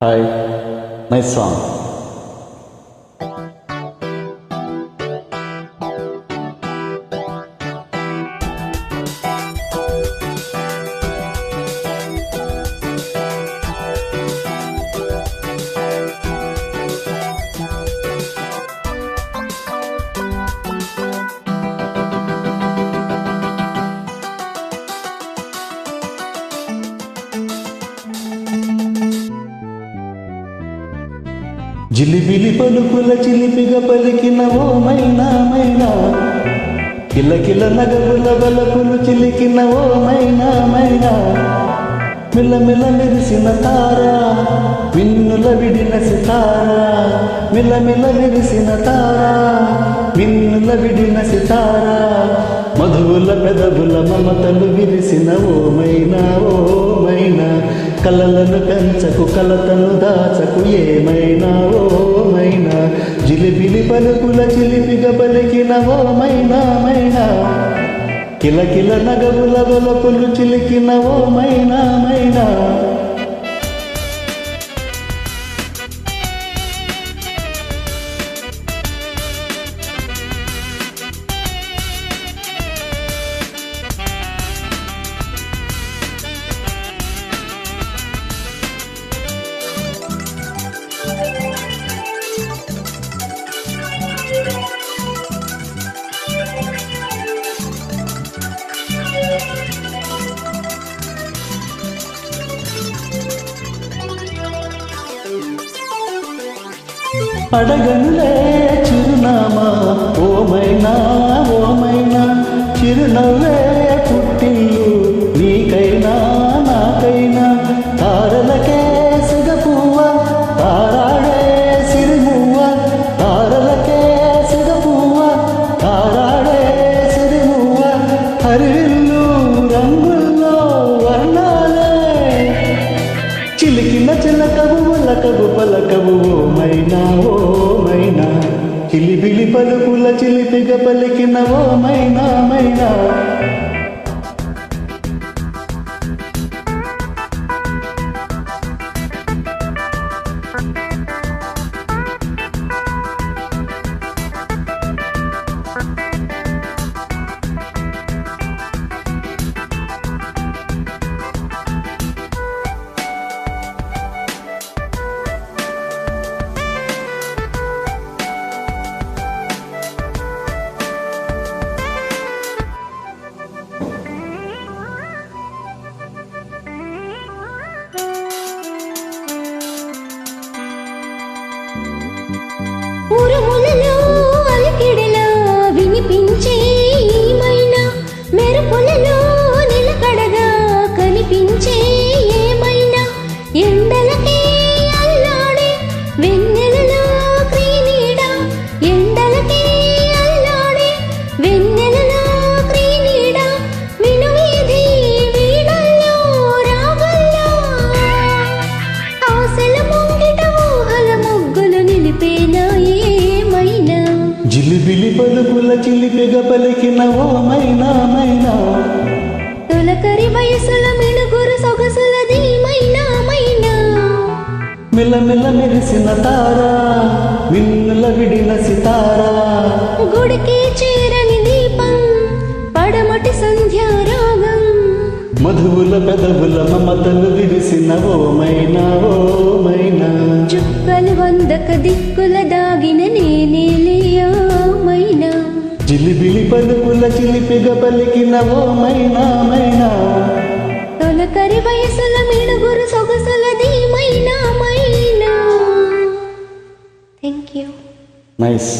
Hi, nice song. జిలిబిలి పలుకుల చిలిపిగా పలికిన ఓ మైనా మైనా, కిలకిల నగవుల బలపులు చిలికిన ఓ మైనా మైనా, మిలమిల మెరిసిన తారా విన్నుల విడిన సితారా, మిలమిల మెరిసిన తారా విన్నుల విడిన సితారా, మధువుల పెదవుల మమతలు విరిసిన ఓ మైనా ఓ మైనా, కలలను పెంచకు కలతను దాచకు ఏమైనా ఓ మైనా, జిలిబిలి పలుకుల చిలిపిగా పలికిన ఓ మైనా మైనా, కిలకిల నగవుల బలపులు చిలికిన ఓ మైనా మైనా. అడగనులే చిరునామా ఓ మైనా ఓ మైనా, చిరునవ్వే పుట్టిల్లు నీకైనా నాకైనా, తారలకే సిగపువ్వ తారాడే సిరిమువ్వ, తారలకే సిగపువ్వ తారాడే సిరిమువ్వ, హరివిల్లు రంగుల్లో వర్ణాలే చిలికిన చిలకవు ఉలకవు పలకవు ఓ మైనా ఓ మైనా, చిలిబిలి పలుకుల చిలిపిగా పలికిన ఓ మైనా మైనా. ఉరుములలో అలికిడిలో వినిపించే ఈ మైనా, మెరుపులలో నిలకడగా కనిపించే ఏమైనా, ఎండలకే అల్లాడే వెన్నెలలో క్రీనీడ, ఎండలకే అల్లాడే వెన్నెలలో క్రీనీడ, వినువీధి వీణల్లో రాగల్లో ఆశల ముంగిట ఊహల ముగ్గులు నిలిపేనా ఏమైనా, జిలిబిలి పలుకుల చిలిపిగా పలికిన ఓ మైనా మైనా, తొలకరి వయసుల మిణుగురు సొగసులది మైనా మైనా, మిలమిల మెరిసిన తారా విన్నుల విడిన సితారా, గుడికి చేరని దీపం పడమటి సంధ్యారాగం, మధువుల పెదవుల మమతలు విరిసిన ఓ మైనా ఓ మైనా, చుక్కలు వందక దిక్కుల దాగిన నేనేలియో మైనా, జిలిబిలి పలుకుల చిలిపిగా పలికిన ఓ మైనా మైనా, తొలకరి వయసుల మిణుగురు సొగసులది మైనా మైనా. Thank you. నైస్.